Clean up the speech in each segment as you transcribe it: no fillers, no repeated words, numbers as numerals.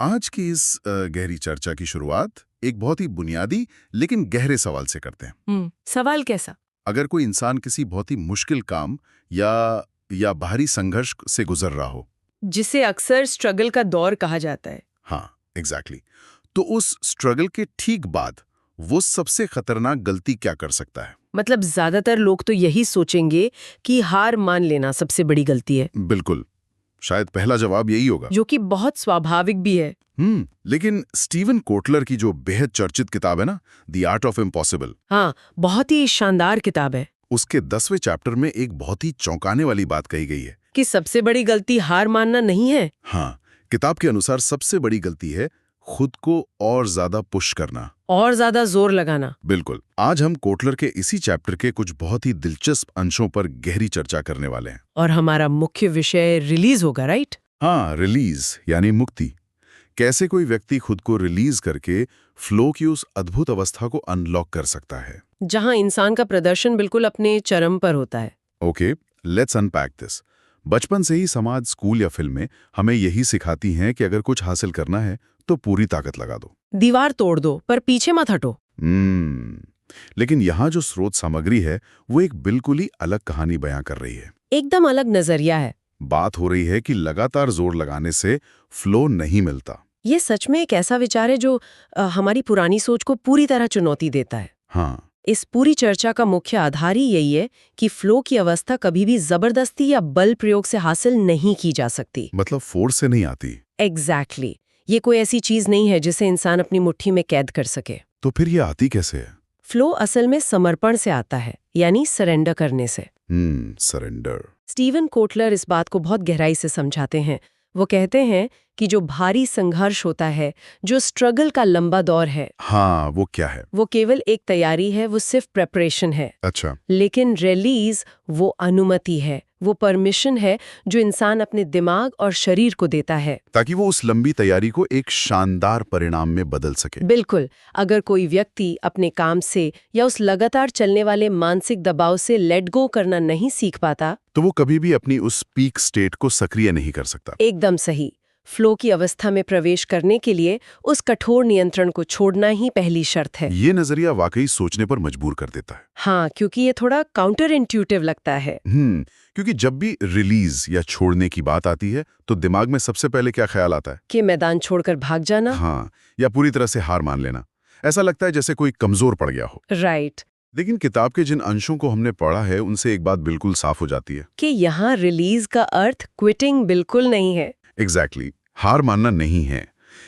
आज की इस गहरी चर्चा की शुरुआत एक बहुत ही बुनियादी लेकिन गहरे सवाल से करते हैं। सवाल कैसा? अगर कोई इंसान किसी बहुत ही मुश्किल काम या बाहरी संघर्ष से गुजर रहा हो। जिसे अक्सर स्ट्रगल का दौर कहा जाता है। हाँ, एग्जैक्टली। तो उस स्ट्रगल के ठीक बाद वो सबसे खतरनाक गलती क्या कर सकता है? मतलब ज्यादातर लोग तो यही सोचेंगे कि हार मान लेना सबसे बड़ी गलती है। बिल्कुल, शायद पहला जवाब यही होगा, जो कि बहुत स्वाभाविक भी है। लेकिन स्टीवन कोटलर की जो बेहद चर्चित किताब है ना, द आर्ट ऑफ इम्पॉसिबल, हाँ, बहुत ही शानदार किताब है। उसके 10वें चैप्टर में एक बहुत ही चौंकाने वाली बात कही गई है कि सबसे बड़ी गलती हार मानना नहीं है। हाँ, किताब के अनुसार सबसे बड़ी गलती है खुद को और ज्यादा पुश करना, और ज्यादा जोर लगाना। बिल्कुल। आज हम कोटलर के इसी चैप्टर के कुछ बहुत ही दिलचस्प अंशों पर गहरी चर्चा करने वाले हैं। और हमारा मुख्य विषय रिलीज होगा, राइट? हाँ, रिलीज यानी मुक्ति। कैसे कोई व्यक्ति खुद को रिलीज करके फ्लो की उस अद्भुत अवस्था को अनलॉक कर सकता है, जहां इंसान का प्रदर्शन बिल्कुल अपने चरम पर होता है। Okay, let's unpack this. बचपन से ही समाज, स्कूल या फिल्में हमें यही सिखाती हैं कि अगर कुछ हासिल करना है तो पूरी ताकत लगा दो, दीवार तोड़ दो, पर पीछे मत हटो। लेकिन यहाँ जो स्रोत सामग्री है वो एक बिल्कुल ही अलग कहानी बयां कर रही है। एकदम अलग नजरिया है। बात हो रही है कि लगातार जोर लगाने से फ्लो नहीं मिलता। ये सच में एक ऐसा विचार है जो हमारी पुरानी सोच को पूरी तरह चुनौती देता है। हाँ, इस पूरी चर्चा का मुख्य आधार ही यही है कि फ्लो की अवस्था कभी भी जबरदस्ती या बल प्रयोग से हासिल नहीं की जा सकती। मतलब फोर्स से नहीं आती। एग्जैक्टली। ये कोई ऐसी चीज नहीं है जिसे इंसान अपनी मुट्ठी में कैद कर सके। तो फिर ये आती कैसे है? फ्लो असल में समर्पण से आता है, यानी सरेंडर करने से। सरेंडर। स्टीवन कोटलर इस बात को बहुत गहराई से समझाते हैं। वो कहते हैं कि जो भारी संघर्ष होता है, जो स्ट्रगल का लंबा दौर है, हाँ, वो क्या है? वो केवल एक तैयारी है, वो सिर्फ प्रेपरेशन है। अच्छा। लेकिन रिलीज वो अनुमति है, वो परमिशन है जो इंसान अपने दिमाग और शरीर को देता है, ताकि वो उस लंबी तैयारी को एक शानदार परिणाम में बदल सके। बिल्कुल। अगर कोई व्यक्ति अपने काम से या उस लगातार चलने वाले मानसिक दबाव से लेट गो करना नहीं सीख पाता, तो वो कभी भी अपनी उस पीक स्टेट को सक्रिय नहीं कर सकता। एकदम सही। फ्लो की अवस्था में प्रवेश करने के लिए उस कठोर नियंत्रण को छोड़ना ही पहली शर्त है। ये नजरिया वाकई सोचने पर मजबूर कर देता है। हाँ, क्योंकि ये थोड़ा काउंटर इंट्यूटिव लगता है। क्योंकि जब भी रिलीज या छोड़ने की बात आती है तो दिमाग में सबसे पहले क्या ख्याल आता है? कि मैदान छोड़कर भाग जाना। हाँ, या पूरी तरह से हार मान लेना। ऐसा लगता है जैसे कोई कमजोर पड़ गया हो। राइट। लेकिन किताब के जिन अंशों को हमने पढ़ा है उनसे एक बात बिल्कुल साफ हो जाती है कि यहाँ रिलीज का अर्थ क्विटिंग बिल्कुल नहीं है। एग्जैक्टली, हार मानना नहीं है।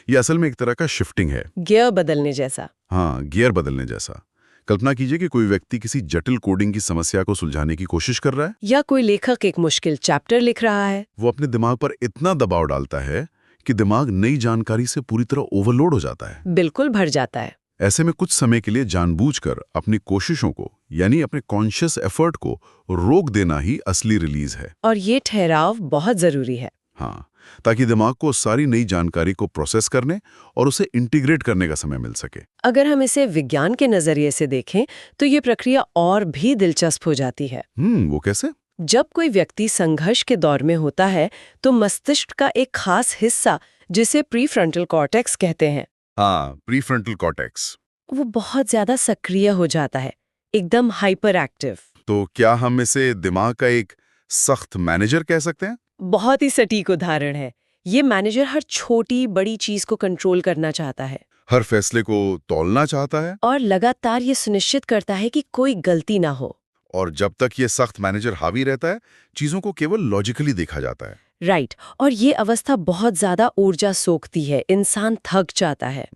ये असल में एक तरह का शिफ्टिंग है, गियर बदलने जैसा। हाँ, गियर बदलने जैसा। कल्पना कीजिए कि कोई व्यक्ति किसी जटिल कोडिंग की समस्या को सुलझाने की कोशिश कर रहा है, या कोई लेखक एक मुश्किल चैप्टर लिख रहा है। वो अपने दिमाग पर इतना दबाव डालता है कि दिमाग नई जानकारी से पूरी तरह ओवरलोड हो जाता है, बिल्कुल भर जाता है। ऐसे में कुछ समय के लिए जानबूझकर अपनी कोशिशों को, यानी अपने कॉन्शियस एफर्ट को रोक देना ही असली रिलीज है। और ये ठहराव बहुत जरूरी है। हाँ, ताकि दिमाग को सारी नई जानकारी को प्रोसेस करने और उसे इंटीग्रेट करने का समय मिल सके। अगर हम इसे विज्ञान के नजरिए से देखें तो ये प्रक्रिया और भी दिलचस्प हो जाती है। वो कैसे? जब कोई व्यक्ति संघर्ष के दौर में होता है तो मस्तिष्क का एक खास हिस्सा, जिसे प्रीफ्रंटल कॉर्टेक्स कहते हैं, हाँ, प्रीफ्रंटल कॉर्टेक्स, वो बहुत ज्यादा सक्रिय हो जाता है, एकदम हाइपर एक्टिव। तो क्या हम इसे दिमाग का एक सख्त मैनेजर कह सकते हैं? बहुत ही सटीक उदाहरण है। ये मैनेजर हर छोटी बड़ी चीज को कंट्रोल करना चाहता है, हर फैसले को तौलना चाहता है, और लगातार ये सुनिश्चित करता है कि कोई गलती ना हो। और जब तक ये सख्त मैनेजर हावी रहता है, चीजों को केवल लॉजिकली देखा जाता है। राइट। और ये अवस्था बहुत ज्यादा ऊर्जा सोखती है, इंसान थक जाता है।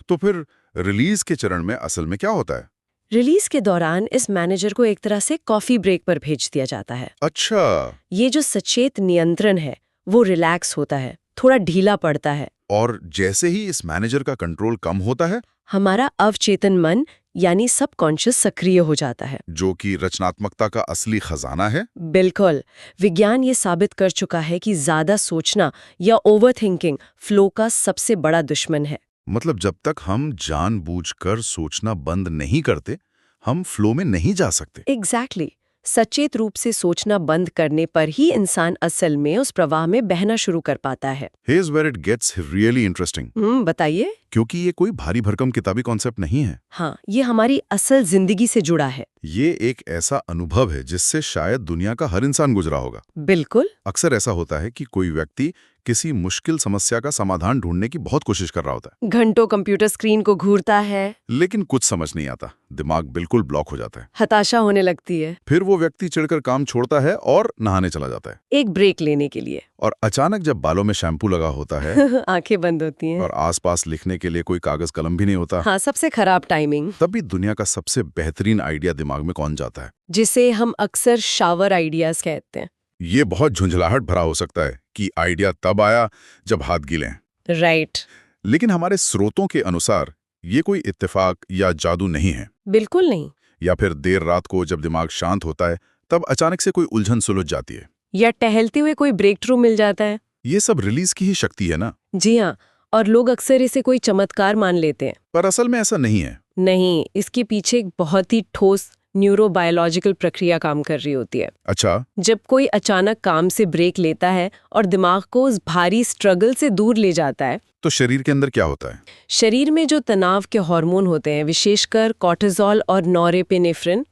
तो फिर रिलीज के चरण में असल में क्या होता है? रिलीज के दौरान इस मैनेजर को एक तरह से कॉफी ब्रेक पर भेज दिया जाता है। अच्छा। ये जो सचेत नियंत्रण है वो रिलैक्स होता है, थोड़ा ढीला पड़ता है। और जैसे ही इस मैनेजर का कंट्रोल कम होता है, हमारा अवचेतन मन यानी सबकॉन्शियस सक्रिय हो जाता है, जो कि रचनात्मकता का असली खजाना है। बिल्कुल। विज्ञान ये साबित कर चुका है कि ज्यादा सोचना या ओवरथिंकिंग फ्लो का सबसे बड़ा दुश्मन है। मतलब जब तक हम जानबूझकर सोचना बंद नहीं करते, हम फ्लो में नहीं जा सकते। एग्जैक्टली। सचेत रूप से सोचना बंद करने पर ही इंसान असल में उस प्रवाह में बहना शुरू कर पाता है। Here's where it gets really interesting. बताइए। क्योंकि ये कोई भारी भरकम किताबी कॉन्सेप्ट नहीं है। हाँ, ये हमारी असल जिंदगी से जुड़ा है। ये एक ऐसा अनुभव है जिससे शायद दुनिया का हर इंसान गुजरा होगा। बिल्कुल। अक्सर ऐसा होता है कि कोई व्यक्ति किसी मुश्किल समस्या का समाधान ढूंढने की बहुत कोशिश कर रहा होता है, घंटों कंप्यूटर स्क्रीन को घूरता है, लेकिन कुछ समझ नहीं आता, दिमाग बिल्कुल ब्लॉक हो जाता है। हताशा होने लगती है। फिर वो व्यक्ति चिढ़कर काम छोड़ता है और नहाने चला जाता है, एक ब्रेक लेने के लिए। और अचानक जब बालों में शैम्पू लगा होता है आंखें बंद होती हैं और आसपास लिखने के लिए कोई कागज कलम भी नहीं होता, हाँ, सबसे खराब टाइमिंग। तभी दुनिया का सबसे बेहतरीन आइडिया दिमाग में कौन जाता है, जिसे हम अक्सर शावर आइडियाज कहते हैं। ये बहुत झुंझलाहट भरा हो सकता है कि आइडिया तब आया जब हाथ गीले हैं। राइट। लेकिन हमारे स्रोतों के अनुसार ये कोई इत्तेफाक या जादू नहीं है। बिल्कुल नहीं। या फिर देर रात को जब दिमाग शांत होता है तब अचानक से कोई उलझन सुलझ जाती है, या टहलते हुए कोई ब्रेक थ्रू मिल जाता है। ये सब रिलीज की ही शक्ति है ना। जी हाँ, और लोग अक्सर इसे कोई चमत्कार मान लेते हैं। पर असल में ऐसा नहीं है। नहीं, इसके पीछे एक बहुत ही ठोस न्यूरोबायोलॉजिकल प्रक्रिया काम कर रही होती है। अच्छा। जब कोई अचानक काम से ब्रेक लेता है और दिमाग को उस भारी स्ट्रगल से दूर ले जाता है, तो शरीर के अंदर क्या होता है? शरीर में जो तनाव के हार्मोन होते हैं, विशेषकर कॉर्टिसोल और नॉरेपेनेफ्रिन,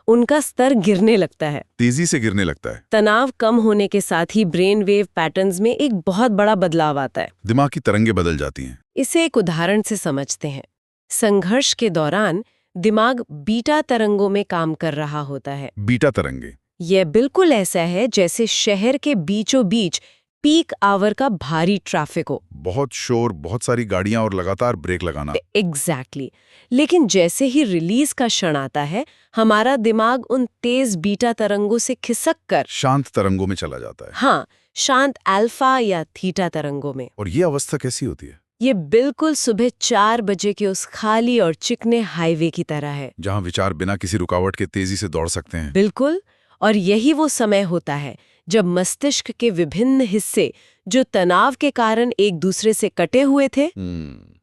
उनका स्तर गिरने लगता है। तेजी से गिरने लगता है। तनाव कम होने के साथ ही ब्रेन वेव पैटर्न्स में एक बहुत बड़ा बदलाव आता है। दिमाग की तरंगें बदल जाती हैं। इसे एक उदाहरण से समझते हैं। संघर्ष के दौरान दिमाग बीटा तरंगों में काम कर रहा होता है। बीटा तरंगे? यह बिल्कुल ऐसा है जैसे शहर के बीचों बीच पीक आवर का भारी ट्रैफिक हो। बहुत शोर, बहुत सारी गाड़ियां और लगातार ब्रेक लगाना। एग्जैक्टली। लेकिन जैसे ही रिलीज का क्षण आता है, हमारा दिमाग उन तेज बीटा तरंगों से खिसक कर शांत तरंगों में चला जाता है। हाँ, शांत अल्फा या थीटा तरंगों में। और ये अवस्था कैसी होती है? ये बिल्कुल सुबह 4 बजे के उस खाली और चिकने हाईवे की तरह है, जहां विचार बिना किसी रुकावट के तेजी से दौड़ सकते हैं। बिल्कुल। और यही वो समय होता है जब मस्तिष्क के विभिन्न हिस्से, जो तनाव के कारण एक दूसरे से कटे हुए थे,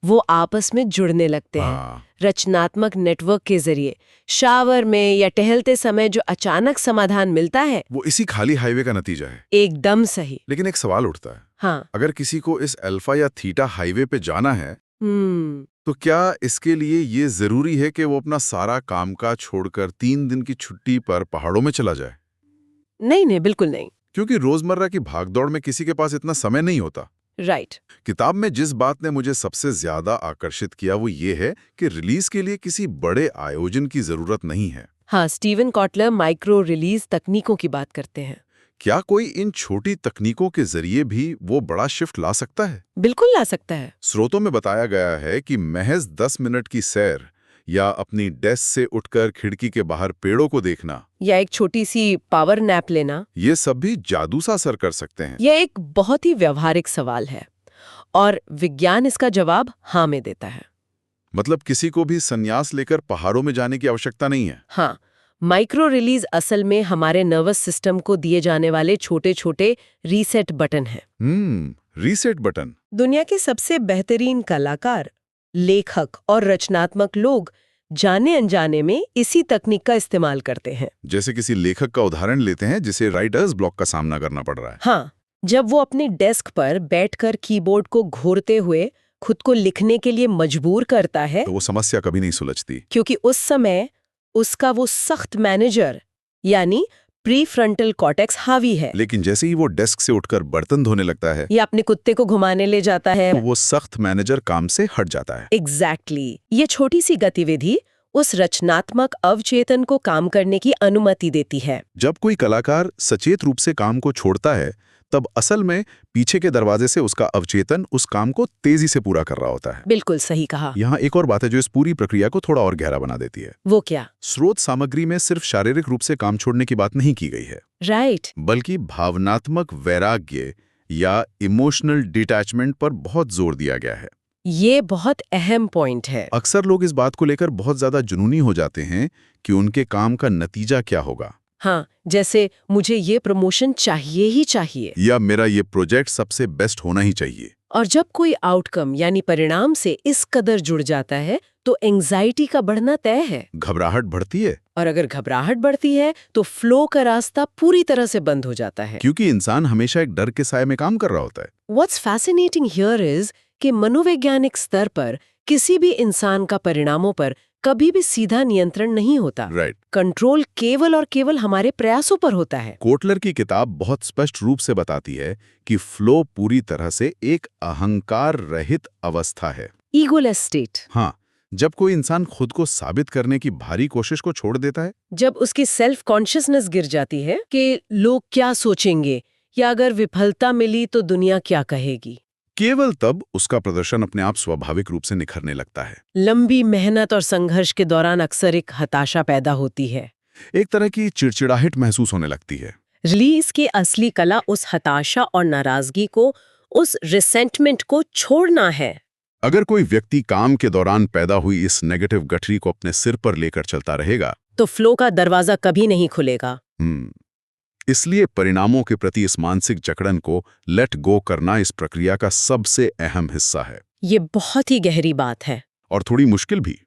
वो आपस में जुड़ने लगते हैं। रचनात्मक नेटवर्क के जरिए शावर में या टहलते समय जो अचानक समाधान मिलता है, वो इसी खाली हाईवे का नतीजा है। एकदम सही। लेकिन एक सवाल उठता है, हाँ, अगर किसी को इस अल्फा या थीटा हाईवे पे जाना है, तो क्या इसके लिए ये जरूरी है कि वो अपना सारा कामकाज छोड़कर 3 दिन की छुट्टी पर पहाड़ों में चला जाए? नहीं, बिल्कुल नहीं। क्योंकि रोजमर्रा की भागदौड़ में किसी के पास इतना समय नहीं होता। राइट। किताब में जिस बात ने मुझे सबसे ज्यादा आकर्षित किया वो ये है कि रिलीज के लिए किसी बड़े आयोजन की जरूरत नहीं है। हाँ, स्टीवन कॉटलर माइक्रो रिलीज तकनीकों की बात करते हैं। क्या कोई इन छोटी तकनीकों के जरिए भी वो बड़ा शिफ्ट ला सकता है? बिल्कुल ला सकता है। स्रोतों में बताया गया है कि महज 10 मिनट की सैर या अपनी डेस्क से उठकर खिड़की के बाहर पेड़ों को देखना, या एक छोटी सी पावर नैप लेना, ये सब भी जादू सा असर कर सकते हैं। यह एक बहुत ही व्यवहारिक सवाल है और विज्ञान इसका जवाब हाँ में देता है। मतलब किसी को भी संन्यास लेकर पहाड़ों में जाने की आवश्यकता नहीं है। हाँ, माइक्रो रिलीज असल में हमारे नर्वस सिस्टम को दिए जाने वाले छोटे छोटे रीसेट बटन हैं। Reset button. दुनिया के सबसे बेहतरीन कलाकार, लेखक और रचनात्मक लोग जाने अनजाने में इसी तकनीक का इस्तेमाल करते हैं। जैसे किसी लेखक का उदाहरण लेते हैं जिसे राइटर्स ब्लॉक का सामना करना पड़ रहा है। हाँ, जब वो अपनी डेस्क पर बैठकर कीबोर्ड को घोरते हुए खुद को लिखने के लिए मजबूर करता है, तो वो समस्या कभी नहीं सुलझती, क्योंकि उस समय उसका वो सख्त मैनेजर यानी प्रीफ्रंटल कॉर्टेक्स हावी है। लेकिन जैसे ही वो डेस्क से उठकर बर्तन धोने लगता है या अपने कुत्ते को घुमाने ले जाता है, तो वो सख्त मैनेजर काम से हट जाता है। एग्जैक्टली। ये छोटी सी गतिविधि उस रचनात्मक अवचेतन को काम करने की अनुमति देती है। जब कोई कलाकार सचेत रूप से काम को छोड़ता है, तब असल में पीछे के दरवाजे से उसका अवचेतन उस काम को तेजी से पूरा कर रहा होता है। बिल्कुल सही कहा। यहाँ एक और बात है जो इस पूरी प्रक्रिया को थोड़ा और गहरा बना देती है। वो क्या? स्रोत सामग्री में सिर्फ शारीरिक रूप से काम छोड़ने की बात नहीं की गई है, राइट, बल्कि भावनात्मक वैराग्य या इमोशनल डिटैचमेंट पर बहुत जोर दिया गया है। ये बहुत अहम पॉइंट है। अक्सर लोग इस बात को लेकर बहुत ज्यादा जुनूनी हो जाते हैं कि उनके काम का नतीजा क्या होगा। हाँ, जैसे मुझे ये प्रमोशन चाहिए ही चाहिए, या मेरा ये प्रोजेक्ट सबसे बेस्ट होना ही चाहिए। और जब कोई आउटकम यानी परिणाम से इस कदर जुड़ जाता है तो एंजाइटी का बढ़ना तय है। घबराहट बढ़ती है। और अगर घबराहट बढ़ती है तो फ्लो का रास्ता पूरी तरह से बंद हो जाता है, क्योंकि इंसान हमेशा एक डर के साए में काम कर रहा होता है। What's fascinating here is कि मनोवैज्ञानिक स्तर पर किसी भी इंसान का परिणामों पर कभी भी सीधा नियंत्रण नहीं होता। राइट। कंट्रोल केवल और केवल हमारे प्रयासों पर होता है। कोटलर की किताब बहुत स्पष्ट रूप से बताती है कि फ्लो पूरी तरह से एक अहंकार रहित अवस्था है। Egoless state. हाँ, जब कोई इंसान खुद को साबित करने की भारी कोशिश को छोड़ देता है, जब उसकी सेल्फ कॉन्शियसनेस गिर जाती है कि लोग क्या सोचेंगे या अगर विफलता मिली तो दुनिया क्या कहेगी, केवल तब उसका प्रदर्शन अपने आप स्वाभाविक रूप से निखरने लगता है। लंबी मेहनत और संघर्ष के दौरान अक्सर एक हताशा पैदा होती है, एक तरह की चिड़चिड़ाहट महसूस होने लगती है। रिलीज की असली कला उस हताशा और नाराजगी को, उस रिसेंटमेंट को छोड़ना है। अगर कोई व्यक्ति काम के दौरान पैदा हुई इस नेगेटिव गठरी को अपने सिर पर लेकर चलता रहेगा तो फ्लो का दरवाजा कभी नहीं खुलेगा। इसलिए परिणामों के प्रति इस मानसिक जकड़न को लेट गो करना इस प्रक्रिया का सबसे अहम हिस्सा है। ये बहुत ही गहरी बात है और थोड़ी मुश्किल भी,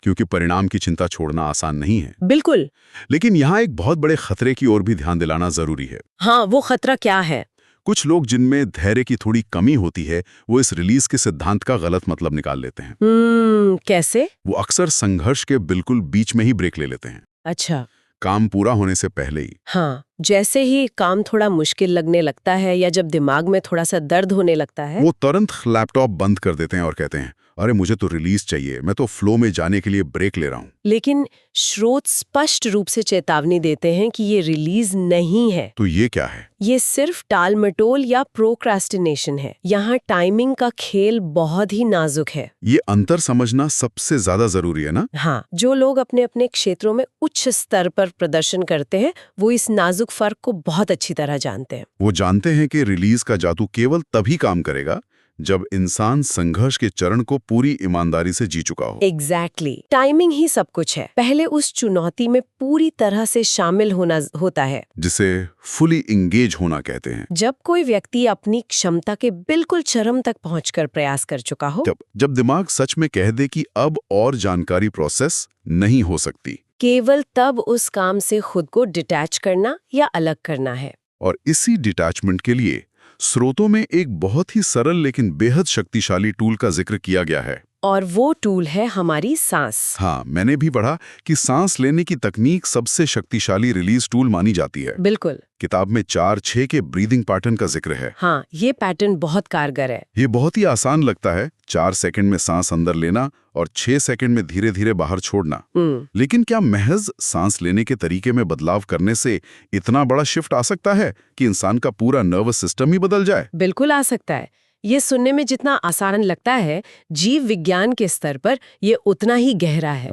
क्योंकि परिणाम की चिंता छोड़ना आसान नहीं है। बिल्कुल। लेकिन यहाँ एक बहुत बड़े खतरे की ओर भी ध्यान दिलाना जरूरी है। हाँ, वो खतरा क्या है? कुछ लोग जिनमें धैर्य की थोड़ी कमी होती है, वो इस रिलीज के सिद्धांत का गलत मतलब निकाल लेते हैं। कैसे? वो अक्सर संघर्ष के बिल्कुल बीच में ही ब्रेक ले लेते हैं। अच्छा। काम पूरा होने से पहले ही। हाँ, जैसे ही काम थोड़ा मुश्किल लगने लगता है या जब दिमाग में थोड़ा सा दर्द होने लगता है, वो तुरंत लैपटॉप बंद कर देते हैं और कहते हैं, अरे मुझे तो रिलीज चाहिए, मैं तो फ्लो में जाने के लिए ब्रेक ले रहा हूँ। लेकिन स्रोत स्पष्ट रूप से चेतावनी देते हैं कि ये रिलीज नहीं है। तो ये क्या है? ये सिर्फ टालमटोल या प्रोक्रास्टिनेशन है। यहाँ टाइमिंग का खेल बहुत ही नाजुक है। ये अंतर समझना सबसे ज्यादा जरूरी है ना? हाँ, जो लोग अपने अपने क्षेत्रों में उच्च स्तर पर प्रदर्शन करते हैं, वो इस नाजुक फर्क को बहुत अच्छी तरह जानते हैं। वो जानते हैं कि रिलीज का जादू केवल तभी काम करेगा जब इंसान संघर्ष के चरण को पूरी ईमानदारी से जी चुका हो। एग्जैक्टली। टाइमिंग ही सब कुछ है। पहले उस चुनौती में पूरी तरह से शामिल होना होता है, जिसे फुली इंगेज होना कहते हैं। जब कोई व्यक्ति अपनी क्षमता के बिल्कुल चरम तक पहुंचकर प्रयास कर चुका हो, जब दिमाग सच में कह दे कि अब और जानकारी प्रोसेस नहीं हो सकती, केवल तब उस काम से खुद को डिटैच करना या अलग करना है। और इसी डिटैचमेंट के लिए स्रोतों में एक बहुत ही सरल लेकिन बेहद शक्तिशाली टूल का जिक्र किया गया है। और वो टूल है हमारी सांस। हाँ, मैंने भी पढ़ा कि सांस लेने की तकनीक सबसे शक्तिशाली रिलीज टूल मानी जाती है। बिल्कुल। किताब में 4-6 के ब्रीदिंग पैटर्न का जिक्र है। हाँ, ये पैटर्न बहुत कारगर है। ये बहुत ही आसान लगता है, 4 सेकंड में सांस अंदर लेना और 6 सेकंड में धीरे धीरे बाहर छोड़ना। लेकिन क्या महज सांस लेने के तरीके में बदलाव करने से इतना बड़ा शिफ्ट आ सकता है कि इंसान का पूरा नर्वस सिस्टम ही बदल जाए? बिल्कुल आ सकता है। ये सुनने में जितना आसान लगता है, जीव विज्ञान के स्तर पर ये उतना ही गहरा है।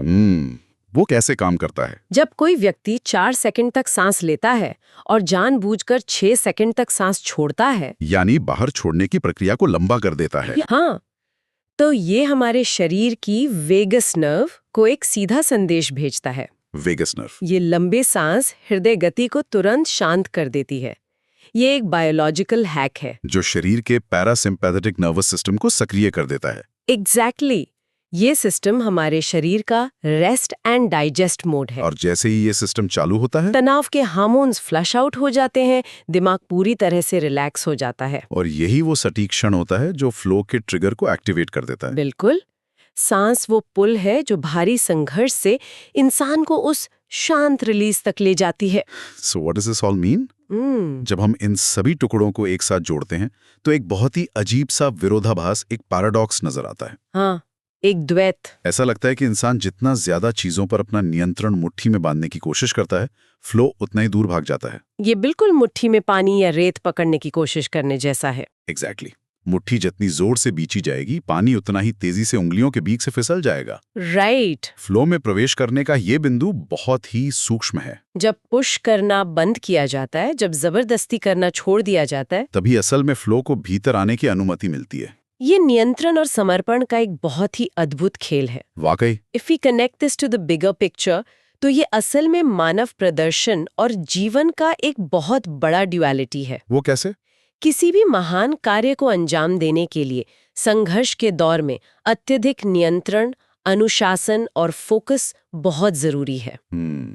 वो कैसे काम करता है? जब कोई व्यक्ति 4 सेकंड तक सांस लेता है और जानबूझकर 6 सेकंड तक सांस छोड़ता है, यानी बाहर छोड़ने की प्रक्रिया को लंबा कर देता है। हाँ, तो ये हमारे शरीर की वेगस नर्व को एक सीधा संदेश भेजता है। Vagus nerve. ये लंबे सांस हृदय गति को तुरंत शांत कर देती है। ये एक बायोलॉजिकल हैक है जो शरीर के पैरासिम्पैथेटिक नर्वस सिस्टम को सक्रिय कर देता है। एग्जैक्टली। ये सिस्टम हमारे शरीर का रेस्ट एंड डाइजेस्ट मोड है। और जैसे ही ये सिस्टम चालू होता है, तनाव के हार्मोन्स फ्लश आउट हो जाते हैं, दिमाग पूरी तरह से रिलैक्स हो जाता है। और यही वो सटीक क्षण होता है जो फ्लो के ट्रिगर को एक्टिवेट कर देता है। बिल्कुल। सांस वो पुल है जो भारी संघर्ष से इंसान को उस शांत रिलीज तक ले जाती है। So what does this all mean? जब हम इन सभी टुकड़ों को एक साथ जोड़ते हैं तो एक बहुत ही अजीब सा विरोधाभास, एक पैराडॉक्स नजर आता है। हाँ, एक द्वैत। ऐसा लगता है कि इंसान जितना ज्यादा चीजों पर अपना नियंत्रण मुट्ठी में बांधने की कोशिश करता है, फ्लो उतना ही दूर भाग जाता है। ये बिल्कुल मुट्ठी में पानी या रेत पकड़ने की कोशिश करने जैसा है। एग्जैक्टली। मुट्ठी जितनी जोर से बींची जाएगी, पानी उतना ही तेजी से उंगलियों के बीच से फिसल जाएगा। राइट। फ्लो में प्रवेश करने का ये बिंदु बहुत ही सूक्ष्म है। जब पुश करना बंद किया जाता है, जब जबरदस्ती करना छोड़ दिया जाता है, तभी असल में फ्लो को भीतर आने की अनुमति मिलती है। ये नियंत्रण और समर्पण का एक बहुत ही अद्भुत खेल है। वाकई। If we connect this to the bigger picture, तो ये असल में मानव प्रदर्शन और जीवन का एक बहुत बड़ा ड्युअलिटी है। वो कैसे? किसी भी महान कार्य को अंजाम देने के लिए संघर्ष के दौर में अत्यधिक नियंत्रण, अनुशासन और फोकस बहुत जरूरी है।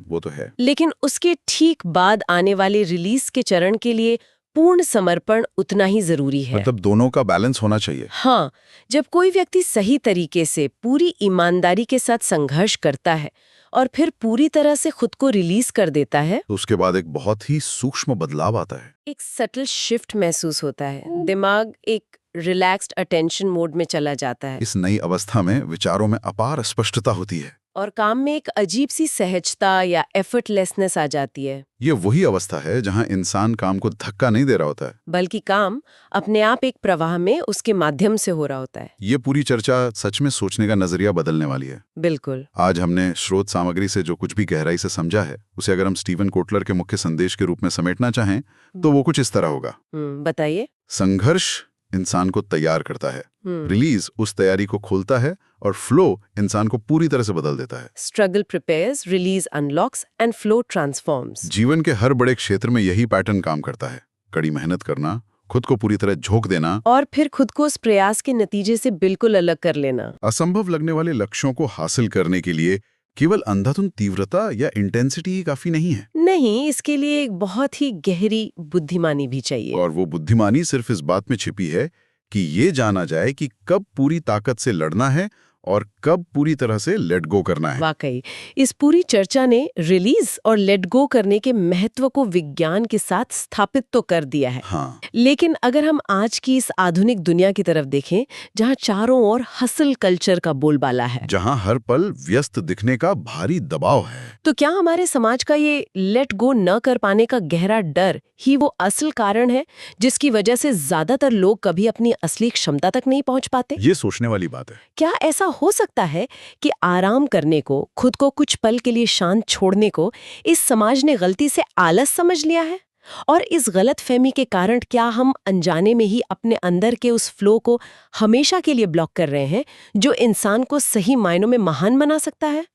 वो तो है। लेकिन उसके ठीक बाद आने वाले रिलीज के चरण के लिए पूर्ण समर्पण उतना ही जरूरी है। मतलब दोनों का बैलेंस होना चाहिए। हाँ, जब कोई व्यक्ति सही तरीके से पूरी ईमानदारी के साथ संघर्ष करता है और फिर पूरी तरह से खुद को रिलीज कर देता है, तो उसके बाद एक बहुत ही सूक्ष्म बदलाव आता है। एक सटल शिफ्ट महसूस होता है। दिमाग एक रिलैक्स्ड अटेंशन मोड में चला जाता है इस नई अवस्था में विचारों में अपार स्पष्टता होती है और काम में एक अजीब सी सहजता या एफर्टलेसनेस आ जाती है। ये वही अवस्था है जहां इंसान काम को धक्का नहीं दे रहा होता है, बल्कि काम अपने आप एक प्रवाह में उसके माध्यम से हो रहा होता है। ये पूरी चर्चा सच में सोचने का नजरिया बदलने वाली है। बिल्कुल। आज हमने स्रोत सामग्री से जो कुछ भी गहराई से समझा है, उसे अगर हम स्टीवन कोटलर के मुख्य संदेश के रूप में समेटना चाहें तो वो कुछ इस तरह होगा। बताइए। संघर्ष इंसान को तैयार करता है, रिलीज उस तैयारी को खोलता है और फ्लो इंसान को पूरी तरह से बदल देता है। Struggle prepares, release unlocks and flow transforms. जीवन के हर बड़े क्षेत्र में यही पैटर्न काम करता है। कड़ी मेहनत करना, खुद को पूरी तरह झोंक देना और फिर खुद को उस प्रयास के नतीजे से बिल्कुल अलग कर लेना। असंभव लगने वाले लक्ष्यों को हासिल करने के लिए केवल अंधाधुंध तीव्रता या इंटेंसिटी ही काफी नहीं है। नहीं, इसके लिए एक बहुत ही गहरी बुद्धिमानी भी चाहिए। और वो बुद्धिमानी सिर्फ इस बात में छिपी है कि ये जाना जाए कि कब पूरी ताकत से लड़ना है और कब पूरी तरह से लेट गो करना है। वाकई इस पूरी चर्चा ने रिलीज और लेट गो करने के महत्व को विज्ञान के साथ स्थापित तो कर दिया है। हाँ। लेकिन अगर हम आज की इस आधुनिक दुनिया की तरफ देखें, जहां चारों ओर हसल कल्चर का बोलबाला है, जहां हर पल व्यस्त दिखने का भारी दबाव है, तो क्या हमारे समाज का ये लेट गो न कर पाने का गहरा डर ही वो असल कारण है जिसकी वजह से ज्यादातर लोग कभी अपनी असली क्षमता तक नहीं पहुंच पाते? ये सोचने वाली बात है। क्या ऐसा हो सकता है कि आराम करने को, खुद को कुछ पल के लिए शांत छोड़ने को इस समाज ने गलती से आलस समझ लिया है? और इस गलतफहमी के कारण क्या हम अनजाने में ही अपने अंदर के उस फ्लो को हमेशा के लिए ब्लॉक कर रहे हैं जो इंसान को सही मायनों में महान बना सकता है?